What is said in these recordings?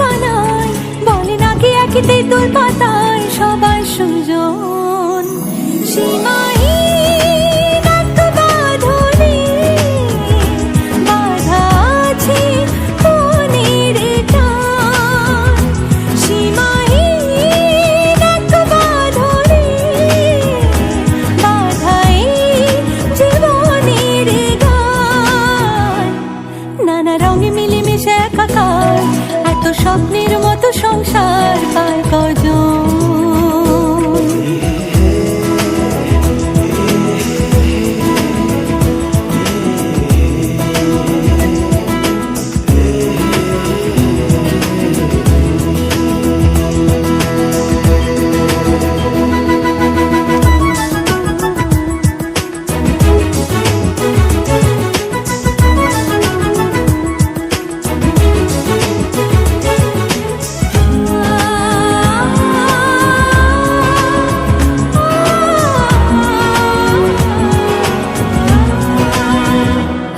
কানাই বলে নাকি একই তেঁতুল পাতায় সবার সুজন। সীমাহীন এক বাঁধনে বাঁধা আছে মনের টান। সীমাহীন এক বাঁধনে বাঁধা এই জীবনের গান। নানা রঙে মিলেমিশে একাকার এত স্বপ্নের মতো সংসার পায় কজন।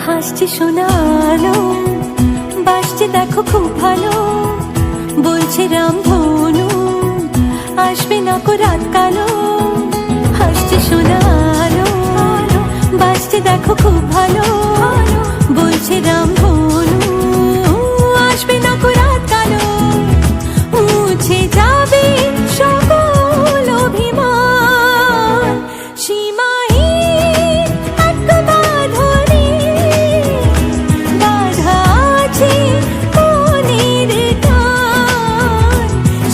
হাসছে শোনালো বাসছে দেখো খুব ভালো, বলছে রামধনু আসবে না কো রাত কালো। হাসছে শোনালো বাসছে দেখো খুব ভালো, বলছে রামধনু আসবে না কো রাত কালো। মুছে যাবে সকল অভিমান। সীমাহীন এক বাঁধনে বাঁধা আছে মনের টান।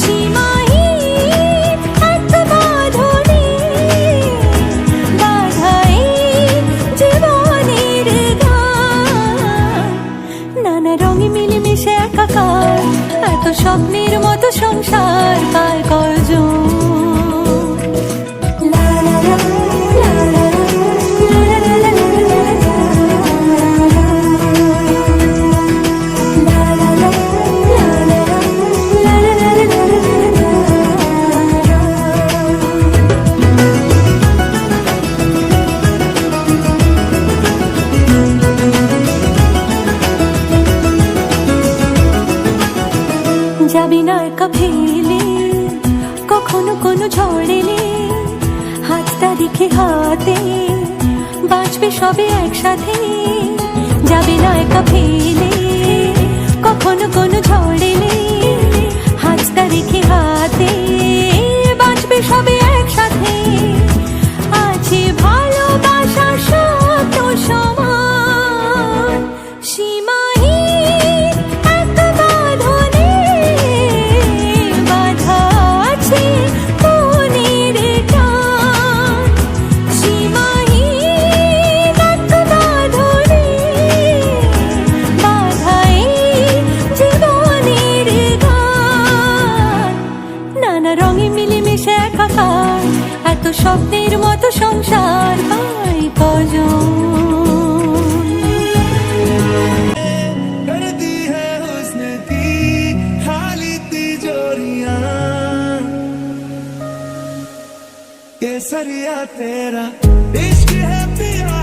সীমাহীন এক বাঁধনে বাঁধা এই জীবনের গান। নানা রঙে মিলেমিশে একাকার এত স্বপ্নের মতো সংসার পায় কজন। যাবি না একা ফেলে কখনো কোনো ঝড় এলে, হাতটা রেখে হাতে বাঁচবে সবে একসাথে। যাবি না একা ফেলে কখনো কোনো ঝড় এলে, হাতটা রেখে হাতে বাঁচবে সবে একসাথে। আছে ভালোবাসা শত সমান। সীমাহীন এক বাঁধনে বাঁধা আছে মনের টান। সীমাহীন এক বাঁধনে বাঁধা এই জীবনের গান। নানা রঙে মিলেমিশে একাকার এত স্বপ্নের মতো সংসার পায় কজন। केसरिया तेरा इश्क है पिया,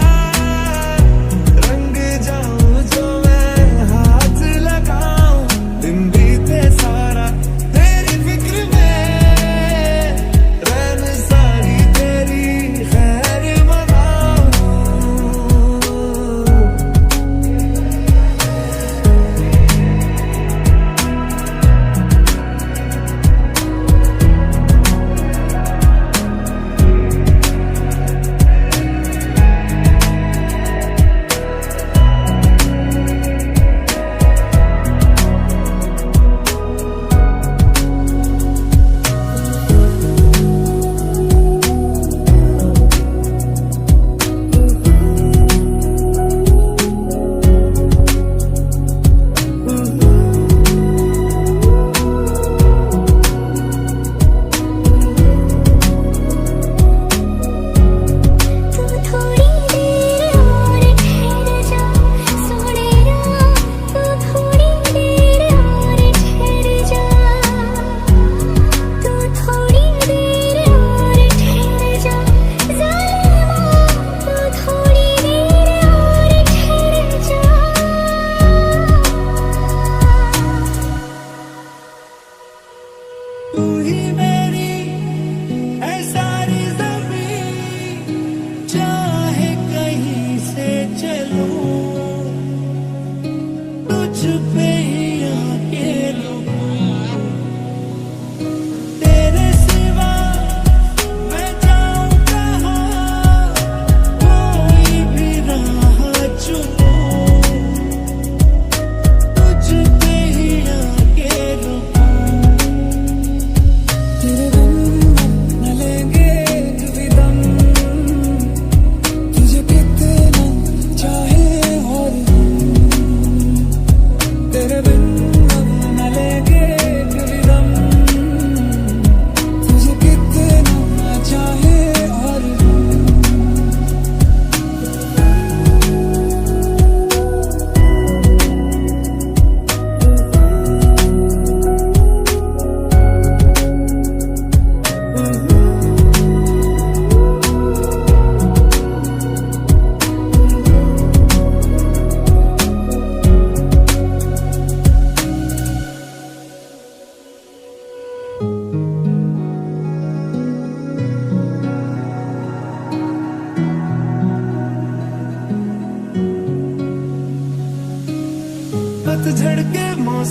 रंग जाऊं जो मैं हाथ लगाऊं। दिन बीते सारा तेरी फिक्र में, रैन सारी तेरी खैर मनाऊं।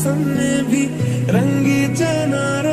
मौसम में भी रंगी चना